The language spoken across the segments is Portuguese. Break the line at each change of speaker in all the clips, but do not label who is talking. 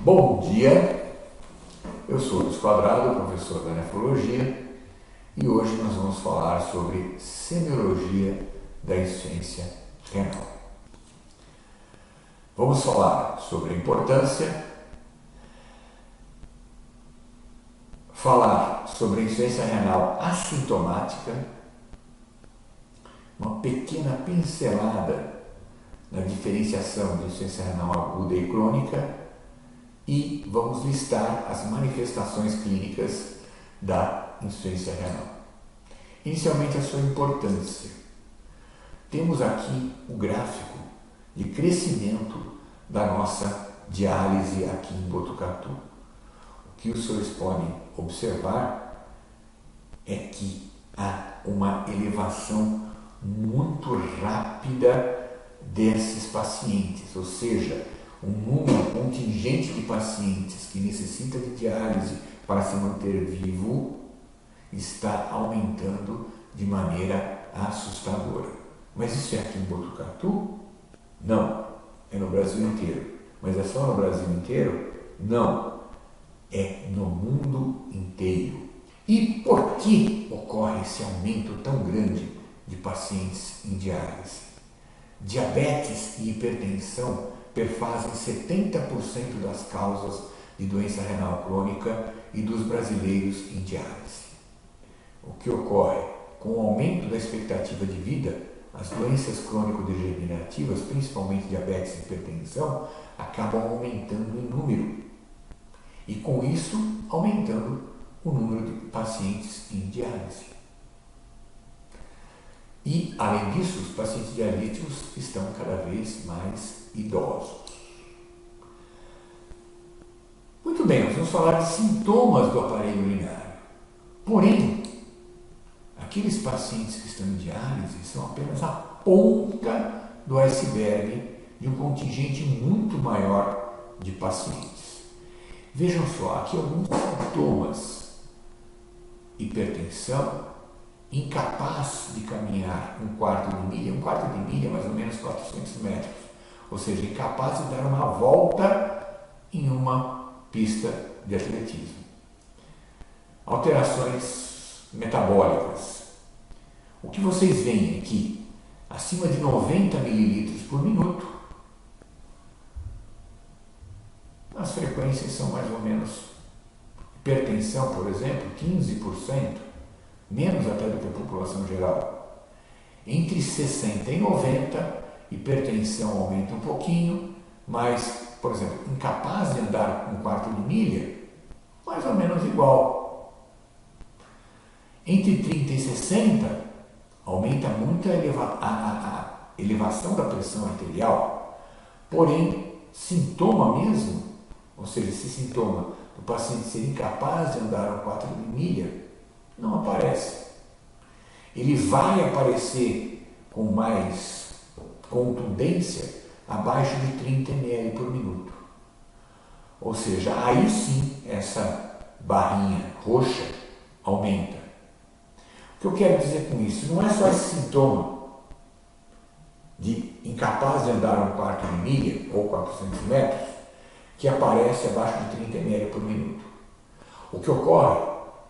Bom dia, eu sou Luiz Quadrado, professor da nefrologia, e hoje nós vamos falar sobre semiologia da insuficiência renal. Vamos falar sobre a importância, falar sobre a insuficiência renal assintomática, uma pequena pincelada na diferenciação de insuficiência renal aguda e crônica, e vamos listar as manifestações clínicas da insuficiência renal. Inicialmente, a sua importância. Temos aqui o gráfico de crescimento da nossa diálise aqui em Botucatu. O que os senhores podem observar é que há uma elevação muito rápida desses pacientes, ou seja, um número contingente de pacientes que necessita de diálise para se manter vivo está aumentando de maneira assustadora. Mas isso é aqui em Botucatu? Não, é no Brasil inteiro. Mas é só no Brasil inteiro? Não, é no mundo inteiro. E por que ocorre esse aumento tão grande de pacientes em diálise? Diabetes e hipertensão perfazem 70% das causas de doença renal crônica e dos brasileiros em diálise. O que ocorre? Com o aumento da expectativa de vida, as doenças crônico-degenerativas, principalmente diabetes e hipertensão, acabam aumentando em número. E com isso, aumentando o número de pacientes em diálise. E, além disso, os pacientes dialíticos estão cada vez mais idosos. Muito bem, nós vamos falar de sintomas do aparelho urinário. Porém, aqueles pacientes que estão em diálise são apenas a ponta do iceberg de um contingente muito maior de pacientes. Vejam só, aqui alguns sintomas: hipertensão, incapaz de caminhar um quarto de milha mais ou menos 400 metros, ou seja, incapaz de dar uma volta em uma pista de atletismo. Alterações metabólicas. O que vocês veem aqui, acima de 90 ml por minuto, as frequências são mais ou menos, hipertensão, por exemplo, 15%, menos até do que a população geral. Entre 60 e 90, hipertensão aumenta um pouquinho, mas, por exemplo, incapaz de andar um quarto de milha, mais ou menos igual. Entre 30 e 60, aumenta muito a elevação da pressão arterial, porém, sintoma mesmo, ou seja, esse sintoma do paciente ser incapaz de andar um quarto de milha, não aparece. Ele vai aparecer com mais contundência abaixo de 30 ml por minuto. Ou seja, aí sim essa barrinha roxa aumenta. O que eu quero dizer com isso? Não é só esse sintoma de incapaz de andar um quarto de milha ou 400 metros que aparece abaixo de 30 ml por minuto. O que ocorre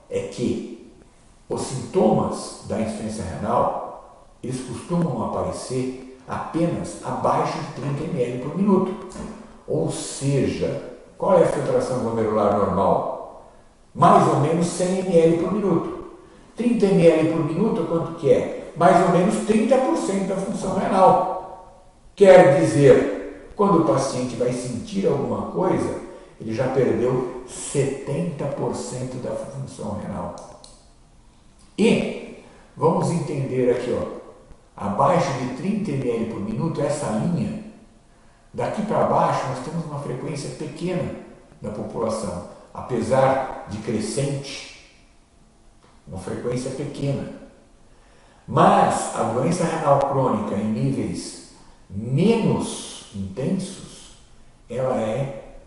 é que os sintomas da insuficiência renal, eles costumam aparecer apenas abaixo de 30 ml por minuto. Ou seja, qual é a filtração glomerular normal? Mais ou menos 100 ml por minuto. 30 ml por minuto, quanto que é? Mais ou menos 30% da função renal. Quer dizer, quando o paciente vai sentir alguma coisa, ele já perdeu 70% da função renal. E vamos entender aqui, abaixo de 30 ml por minuto, essa linha, daqui para baixo nós temos uma frequência pequena da população, apesar de crescente, uma frequência pequena. Mas a doença renal crônica em níveis menos intensos, ela é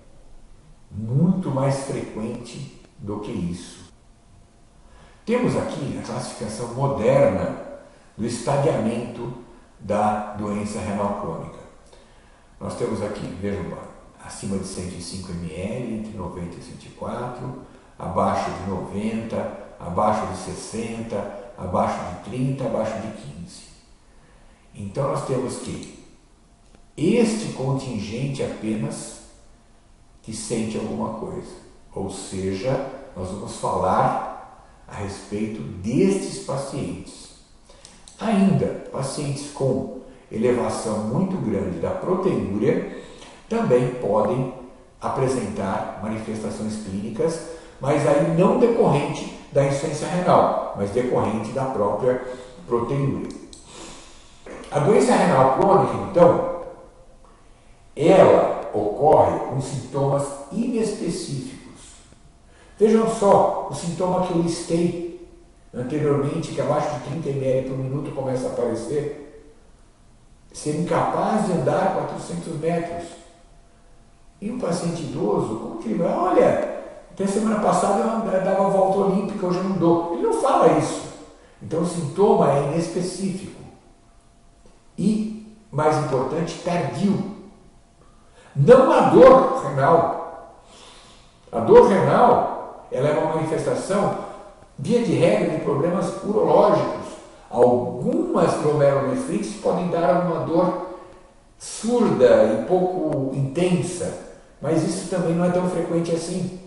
muito mais frequente do que isso. Temos aqui a classificação moderna do estadiamento da doença renal crônica. Nós temos aqui, vejam lá, acima de 105 ml, entre 90 e 104, abaixo de 90, abaixo de 60, abaixo de 30, abaixo de 15. Então nós temos que este contingente apenas que sente alguma coisa, ou seja, nós vamos falar a respeito destes pacientes. Ainda, pacientes com elevação muito grande da proteinúria também podem apresentar manifestações clínicas, mas aí não decorrente da insuficiência renal, mas decorrente da própria proteinúria. A doença renal crônica, então, ela ocorre com sintomas inespecíficos. Vejam só o sintoma que eu listei anteriormente, que abaixo de 30 ml por minuto começa a aparecer. Ser incapaz de andar 400 metros. E um paciente idoso, como que ele vai? Olha, até semana passada eu dava a volta olímpica, hoje eu não dou. Ele não fala isso. Então o sintoma é inespecífico. E, mais importante, tardio. Não a dor renal. A dor renal, ela é uma manifestação, via de regra, de problemas urológicos. Algumas glomerulonefrites podem dar alguma dor surda e pouco intensa, mas isso também não é tão frequente assim.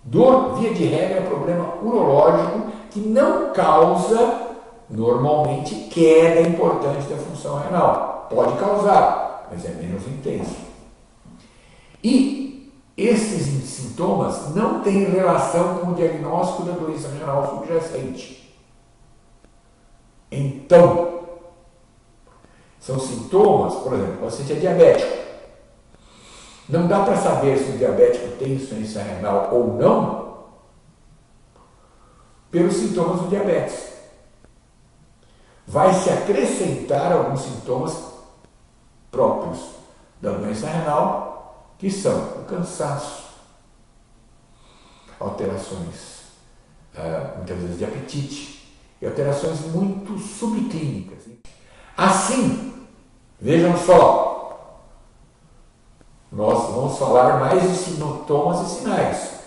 Dor, via de regra, é um problema urológico que não causa, normalmente, queda importante da função renal. Pode causar, mas é menos intenso. E esses sintomas não têm relação com o diagnóstico da doença renal subjacente. Então, são sintomas, por exemplo, o paciente é diabético. Não dá para saber se o diabético tem insuficiência renal ou não pelos sintomas do diabetes. Vai se acrescentar alguns sintomas próprios da doença renal, que são o cansaço, alterações, muitas vezes de apetite, e alterações muito subclínicas. Assim, vejam só, nós vamos falar mais de sintomas e sinais.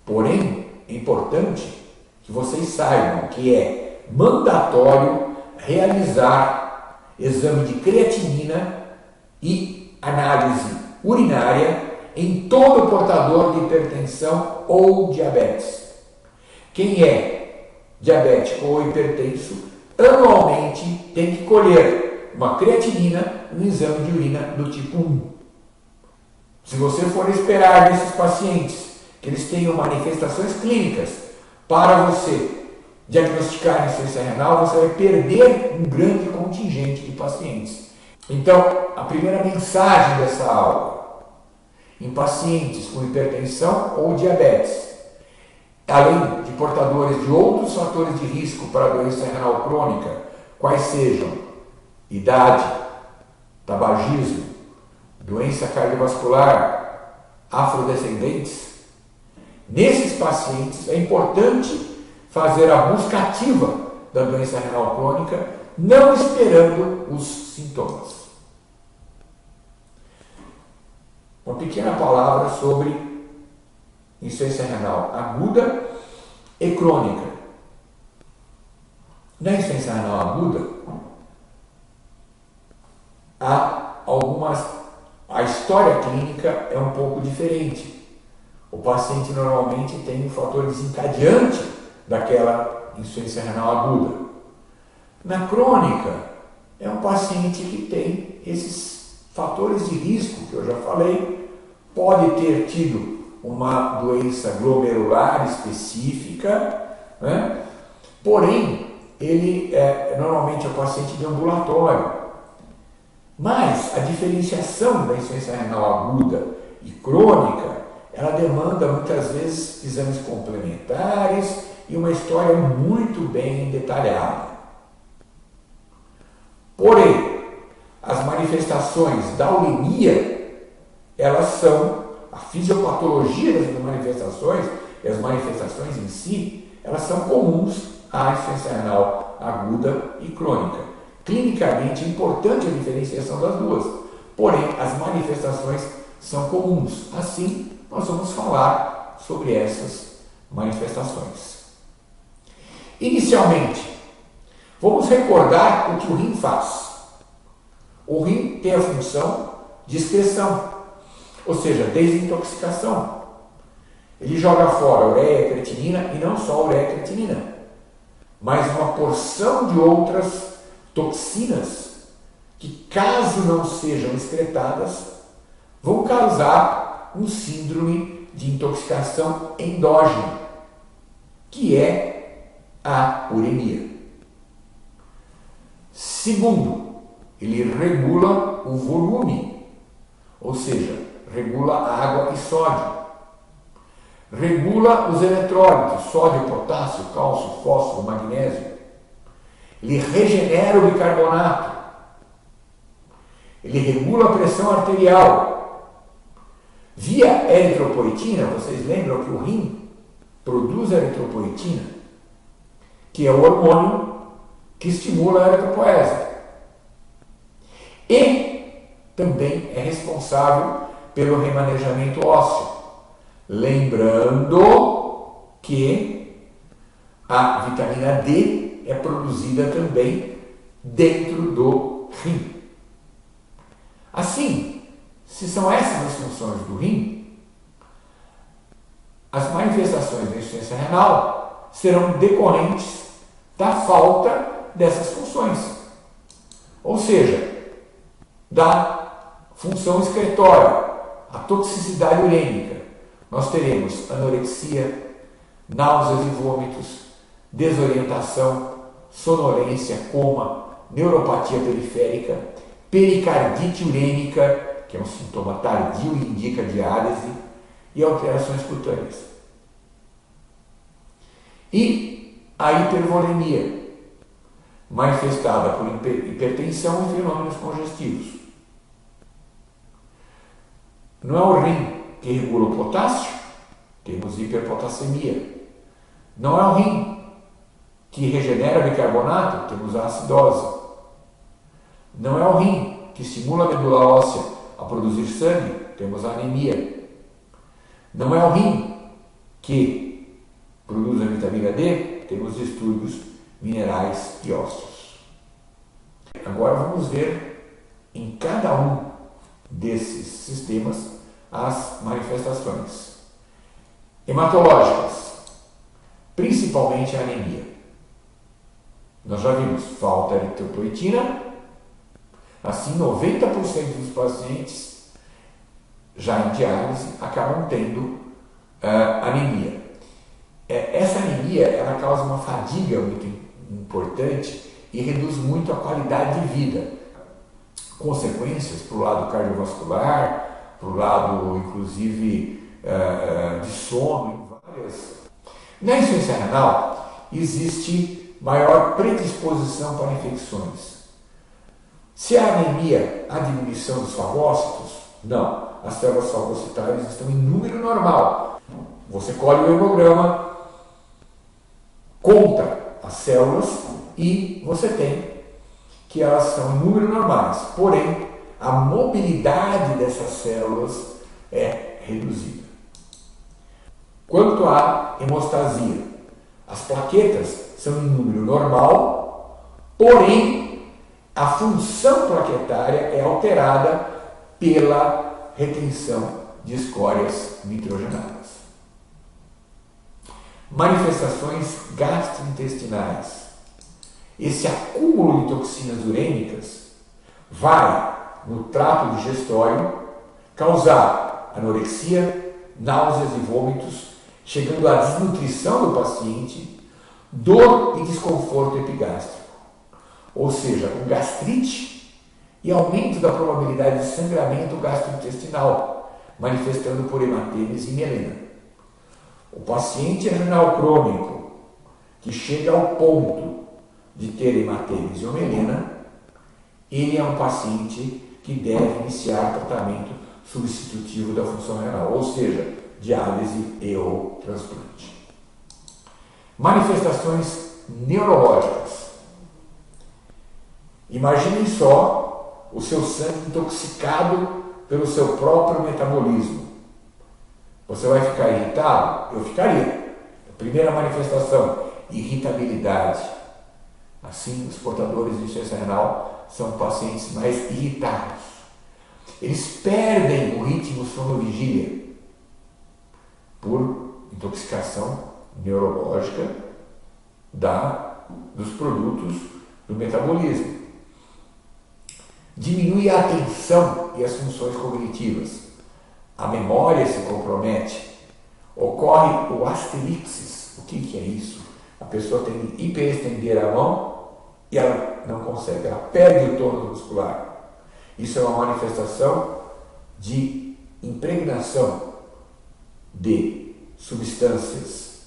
Porém, é importante que vocês saibam que é mandatório realizar exame de creatinina e análise urinária em todo portador de hipertensão ou diabetes. Quem é diabético ou hipertenso, anualmente tem que colher uma creatinina no exame de urina do tipo 1. Se você for esperar desses pacientes que eles tenham manifestações clínicas para você diagnosticar insuficiência renal, você vai perder um grande contingente de pacientes. Então, a primeira mensagem dessa aula, em pacientes com hipertensão ou diabetes, além de portadores de outros fatores de risco para a doença renal crônica, quais sejam idade, tabagismo, doença cardiovascular, afrodescendentes, nesses pacientes é importante fazer a busca ativa da doença renal crônica, não esperando os sintomas. Uma pequena palavra sobre insuficiência renal aguda e crônica. Na insuficiência renal aguda, a história clínica é um pouco diferente. O paciente normalmente tem um fator desencadeante daquela insuficiência renal aguda. Na crônica, é um paciente que tem esses fatores de risco que eu já falei, pode ter tido uma doença glomerular específica, né? Porém, ele normalmente é um paciente de ambulatório. Mas a diferenciação da insuficiência renal aguda e crônica, ela demanda muitas vezes exames complementares e uma história muito bem detalhada. Porém, as manifestações da uremia, elas são, a fisiopatologia das manifestações e as manifestações em si, elas são comuns à insuficiência renal aguda e crônica. Clinicamente é importante a diferenciação das duas. porém as manifestações são comuns. Assim, nós vamos falar sobre essas manifestações. Inicialmente, vamos recordar o que o rim faz. O rim tem a função de excreção, ou seja, desintoxicação. Ele joga fora a ureia e a creatinina, e não só a ureia e a creatinina, mas uma porção de outras toxinas que, caso não sejam excretadas, vão causar um síndrome de intoxicação endógena, que é a uremia. Segundo, ele regula o volume, ou seja, regula a água e sódio. Regula os eletrólitos, sódio, potássio, cálcio, fósforo, magnésio. Ele regenera o bicarbonato. Ele regula a pressão arterial. Via eritropoetina, vocês lembram que o rim produz a eritropoetina, que é o hormônio que estimula a eritropoese. E também é responsável pelo remanejamento ósseo. Lembrando que a vitamina D é produzida também dentro do rim. Assim, se são essas as funções do rim, as manifestações da insuficiência renal serão decorrentes da falta dessas funções. Ou seja, da função excretória, a toxicidade urêmica. Nós teremos anorexia, náuseas e vômitos, desorientação, sonolência, coma, neuropatia periférica, pericardite urêmica, que é um sintoma tardio e indica diálise, e alterações cutâneas. E a hipervolemia, manifestada por hipertensão e fenômenos congestivos. Não é o rim que regula o potássio, temos hiperpotassemia. Não é o rim que regenera bicarbonato, temos a acidose. Não é o rim que estimula a medula óssea a produzir sangue, temos a anemia. Não é o rim que produz a vitamina D, temos distúrbios minerais e ósseos. Agora vamos ver em cada um desses sistemas as manifestações hematológicas, principalmente a anemia. Nós já vimos falta de eritropoetina, assim 90% dos pacientes já em diálise acabam tendo anemia. Essa anemia ela causa uma fadiga muito importante e reduz muito a qualidade de vida. Consequências para o lado cardiovascular, para o lado, inclusive, de sono, várias. Na insuficiência renal, existe maior predisposição para infecções. Se a anemia, há diminuição dos fagócitos? Não. As células fagocitárias estão em número normal. Você colhe o hemograma, conta as células e você tem que elas estão em número normais. Porém, a mobilidade dessas células é reduzida. Quanto à hemostasia, as plaquetas são em número normal, porém, a função plaquetária é alterada pela retenção de escórias nitrogenadas. Manifestações gastrointestinais. Esse acúmulo de toxinas urêmicas vai no trato digestório causar anorexia, náuseas e vômitos, chegando à desnutrição do paciente, dor e desconforto epigástrico, ou com gastrite e aumento da probabilidade de sangramento gastrointestinal, manifestando por hematêmese e melena. O paciente renal crônico, que chega ao ponto de ter hematêmese ou melena, ele é um paciente que deve iniciar tratamento substitutivo da função renal, ou seja, diálise e ou transplante. Manifestações neurológicas. Imaginem só o seu sangue intoxicado pelo seu próprio metabolismo. Você vai ficar irritado? Eu ficaria. A primeira manifestação, irritabilidade. Assim, os portadores de insuficiência renal são pacientes mais irritados. Eles perdem o ritmo sono-vigília por intoxicação neurológica dos produtos do metabolismo. Diminui a atenção e as funções cognitivas. A memória se compromete. Ocorre o asterixis. O que é isso? A pessoa tem que hiperestender a mão e ela não consegue, ela perde o tônus muscular. Isso é uma manifestação de impregnação de substâncias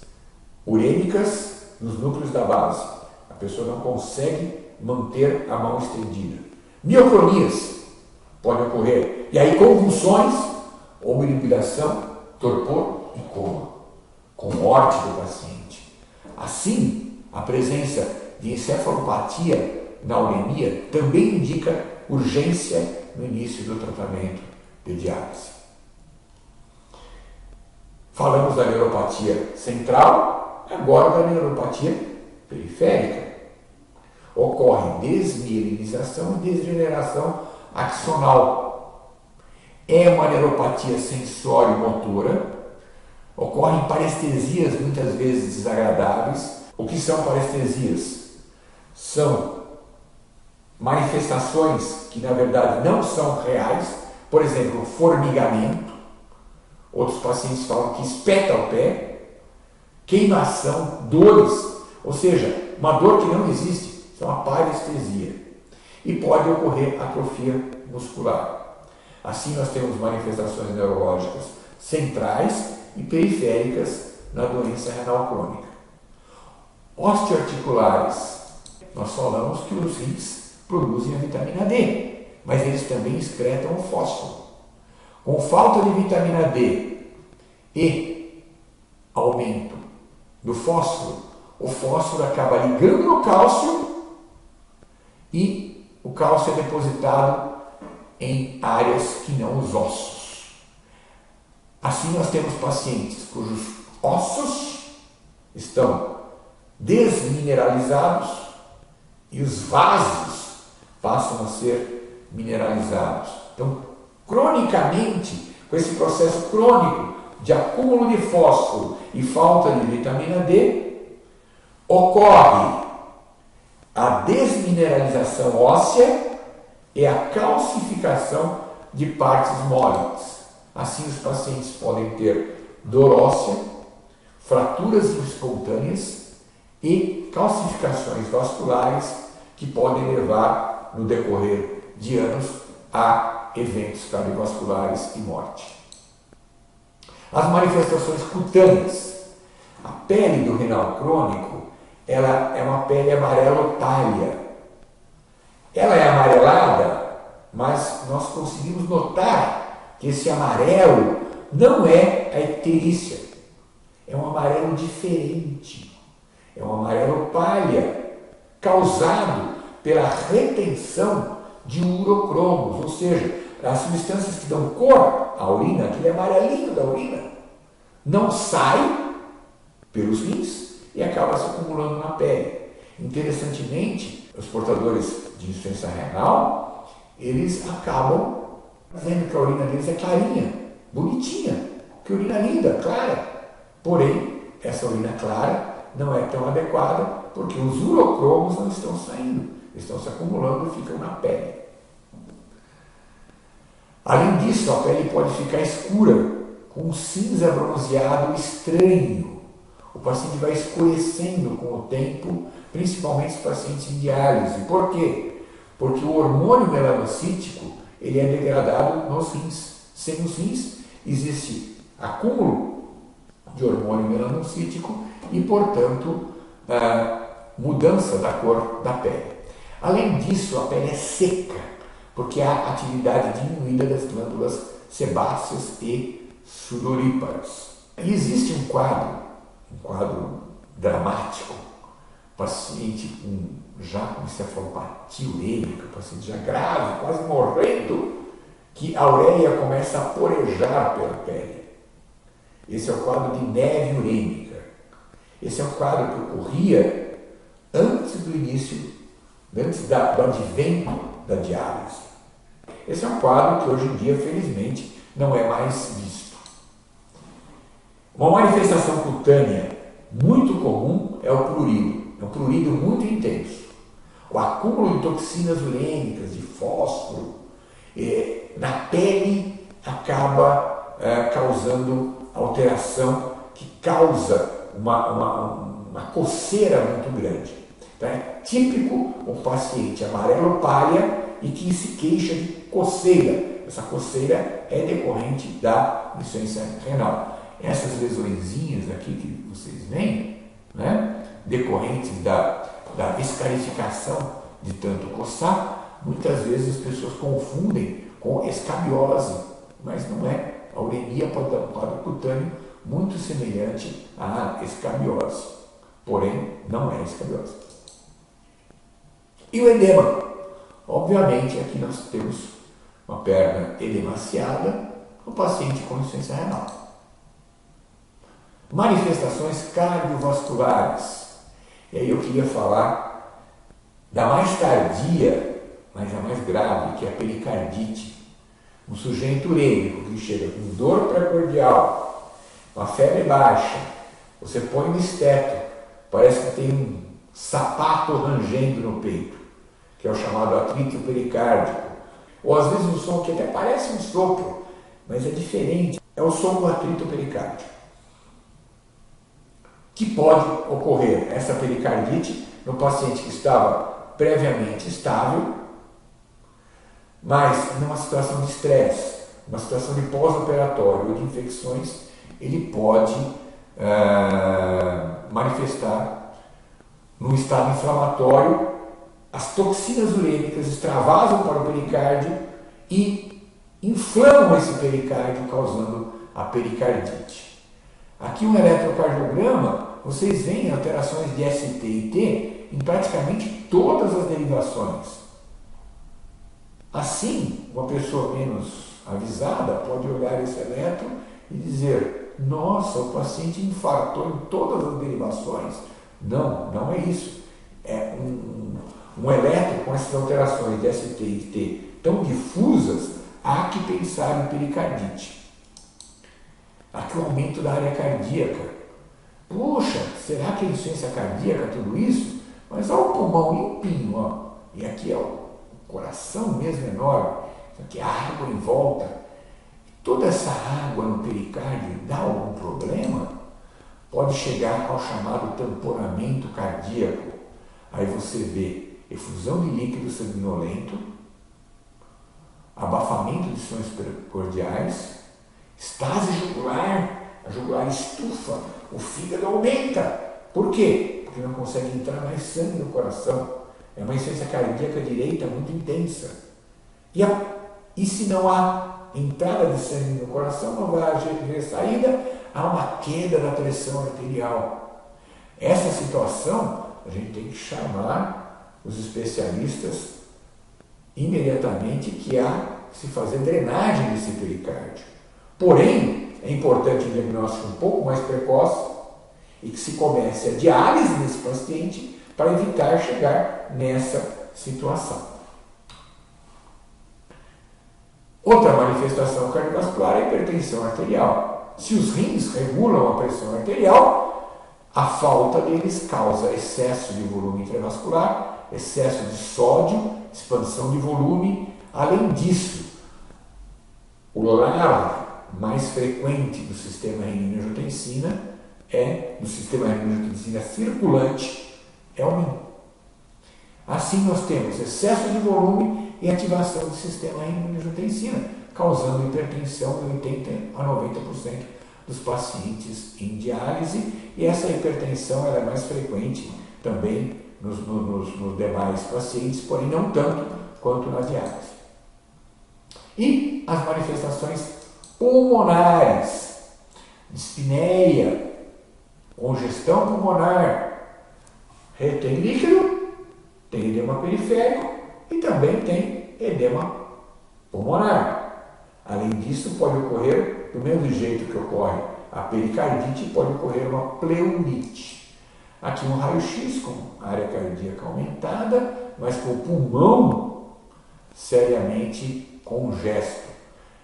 urêmicas nos núcleos da base. A pessoa não consegue manter a mão estendida. Mioclonias podem ocorrer. E aí convulsões, obnubilação, torpor e coma, com morte do paciente. Assim, a presença de encefalopatia na uremia também indica urgência no início do tratamento de diálise. Falamos da neuropatia central, agora da neuropatia periférica. Ocorre desmielinização e degeneração axonal. É uma neuropatia sensório-motora. Ocorrem parestesias muitas vezes desagradáveis. O que são parestesias? São manifestações que na verdade não são reais. Por exemplo, formigamento. Outros pacientes falam que espeta o pé. Queimação, dores. Ou seja, uma dor que não existe. Isso é uma parestesia. E pode ocorrer atrofia muscular. Assim, nós temos manifestações neurológicas centrais e periféricas na doença renal crônica. Osteoarticulares. Nós falamos que os rins produzem a vitamina D, mas eles também excretam o fósforo. Com falta de vitamina D e aumento do fósforo, o fósforo acaba ligando no cálcio e o cálcio é depositado em áreas que não os ossos. Assim, nós temos pacientes cujos ossos estão desmineralizados e os vasos passam a ser mineralizados. Então, cronicamente, com esse processo crônico de acúmulo de fósforo e falta de vitamina D, ocorre a desmineralização óssea e a calcificação de partes móveis. Assim, os pacientes podem ter dor óssea, fraturas espontâneas e calcificações vasculares que podem levar, no decorrer de anos, a eventos cardiovasculares e morte. As manifestações cutâneas. A pele do renal crônico, ela é uma pele amarelo-talha. Ela é amarelada, mas nós conseguimos notar que esse amarelo não é a icterícia. É um amarelo diferente. É um amarelo palha, causado pela retenção de urocromos, ou seja, as substâncias que dão cor à urina, aquele amarelinho da urina, não sai pelos rins e acaba se acumulando na pele. Interessantemente, os portadores de insuficiência renal, eles acabam vendo que a urina deles é clarinha, bonitinha, que urina linda, clara. Porém, essa urina clara não é tão adequada porque os urocromos não estão saindo, estão se acumulando e ficam na pele. Além disso, a pele pode ficar escura, com um cinza bronzeado estranho. O paciente vai escurecendo com o tempo, principalmente os pacientes em diálise. Por quê? Porque o hormônio melanocítico ele é degradado nos rins. Sem os rins, existe acúmulo de hormônio melanocítico e, portanto, mudança da cor da pele. Além disso, a pele é seca, porque há atividade diminuída das glândulas sebáceas e sudoríparas. E existe um quadro dramático paciente com encefalopatia urêmica, paciente já grave, quase morrendo, que a ureia começa a porejar pela pele. Esse é o quadro de neve urêmica. Esse é um quadro que ocorria antes do advento da diálise. Esse é um quadro que hoje em dia, felizmente, não é mais visto. Uma manifestação cutânea muito comum é o prurido. É um prurido muito intenso. O acúmulo de toxinas urêmicas, de fósforo, na pele acaba causando alteração que causa uma coceira muito grande. Então, é típico um paciente amarelo pália e que se queixa de coceira. Essa coceira é decorrente da insuficiência renal. Essas lesõezinhas aqui que vocês veem, né, decorrentes da escarificação de tanto coçar, muitas vezes as pessoas confundem com escabiose, mas não é. A uremia pode dar um quadro cutâneo muito semelhante à escabiose, porém não é escabiose. E o edema? Obviamente aqui nós temos uma perna edemaciada, um paciente com insuficiência renal. Manifestações cardiovasculares. E aí eu queria falar da mais tardia, mas a mais grave, que é a pericardite. Um sujeito urêmico que chega com dor precordial, uma febre baixa, você põe no esteto, parece que tem um sapato rangendo no peito, que é o chamado atrito pericárdico. Ou às vezes um som que até parece um sopro, mas é diferente, é o som do atrito pericárdico. Que pode ocorrer essa pericardite no paciente que estava previamente estável, mas numa situação de estresse, uma situação de pós-operatório ou de infecções, ele pode manifestar num estado inflamatório. As toxinas urêmicas extravasam para o pericárdio e inflamam esse pericárdio, causando a pericardite. Aqui um eletrocardiograma, vocês veem alterações de ST e T em praticamente todas as derivações. Assim, uma pessoa menos avisada pode olhar esse eletro e dizer: nossa, o paciente infartou em todas as derivações. Não, não é isso. É um eletro com essas alterações de ST e T tão difusas, há que pensar em pericardite. Aqui o aumento da área cardíaca. Puxa, será que é insuficiência cardíaca tudo isso? Mas olha o pulmão limpinho, ó. E aqui é o coração mesmo enorme. Isso aqui é a água em volta. Toda essa água no pericárdio dá algum problema? Pode chegar ao chamado tamponamento cardíaco. Aí você vê efusão de líquido sanguinolento, abafamento de sons precordiais, estase jugular, a jugular estufa, o fígado aumenta. Por quê? Porque não consegue entrar mais sangue no coração. É uma insuficiência cardíaca direita muito intensa. E se não há entrada de sangue no coração, não vai haver saída, há uma queda da pressão arterial. Essa situação, a gente tem que chamar os especialistas imediatamente, que há que se fazer drenagem desse pericárdio. Porém, é importante um diagnóstico um pouco mais precoce e que se comece a diálise nesse paciente para evitar chegar nessa situação. Outra manifestação cardiovascular é a hipertensão arterial. Se os rins regulam a pressão arterial, a falta deles causa excesso de volume intravascular, excesso de sódio, expansão de volume. Além disso, o lar mais frequente do sistema renina-angiotensina do sistema renina-angiotensina circulante é o rim. Assim nós temos excesso de volume e ativação do sistema renina-angiotensina, causando hipertensão em 80 a 90% dos pacientes em diálise, e essa hipertensão ela é mais frequente também nos demais pacientes, porém não tanto quanto na diálise. E as manifestações pulmonares, dispneia, congestão pulmonar, Tem líquido, tem edema periférico e também tem edema pulmonar. Além disso, pode ocorrer, do mesmo jeito que ocorre a pericardite, pode ocorrer uma pleurite. Aqui um raio-x com área cardíaca aumentada, mas com o pulmão seriamente congesto.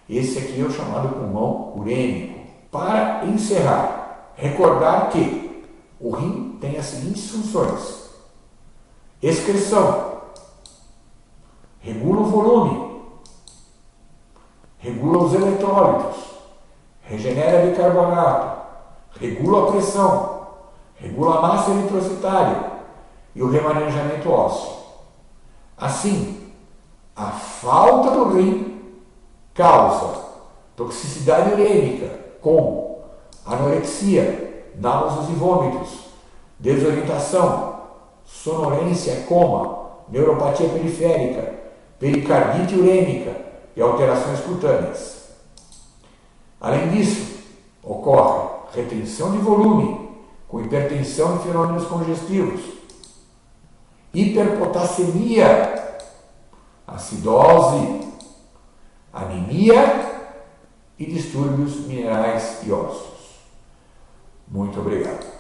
Esse aqui é o chamado pulmão urêmico. Para encerrar, recordar que o rim tem as seguintes funções: excreção, regula o volume, regula os eletrólitos, regenera bicarbonato, regula a pressão, regula a massa eritrocitária e o remanejamento ósseo. Assim, a falta do rim causa toxicidade urêmica com anorexia, náuseas e vômitos, desorientação, sonolência, coma, neuropatia periférica, pericardite urêmica e alterações cutâneas. Além disso, ocorre retenção de volume com hipertensão e fenômenos congestivos, hiperpotassemia, acidose, anemia e distúrbios minerais e ósseos. Muito obrigado.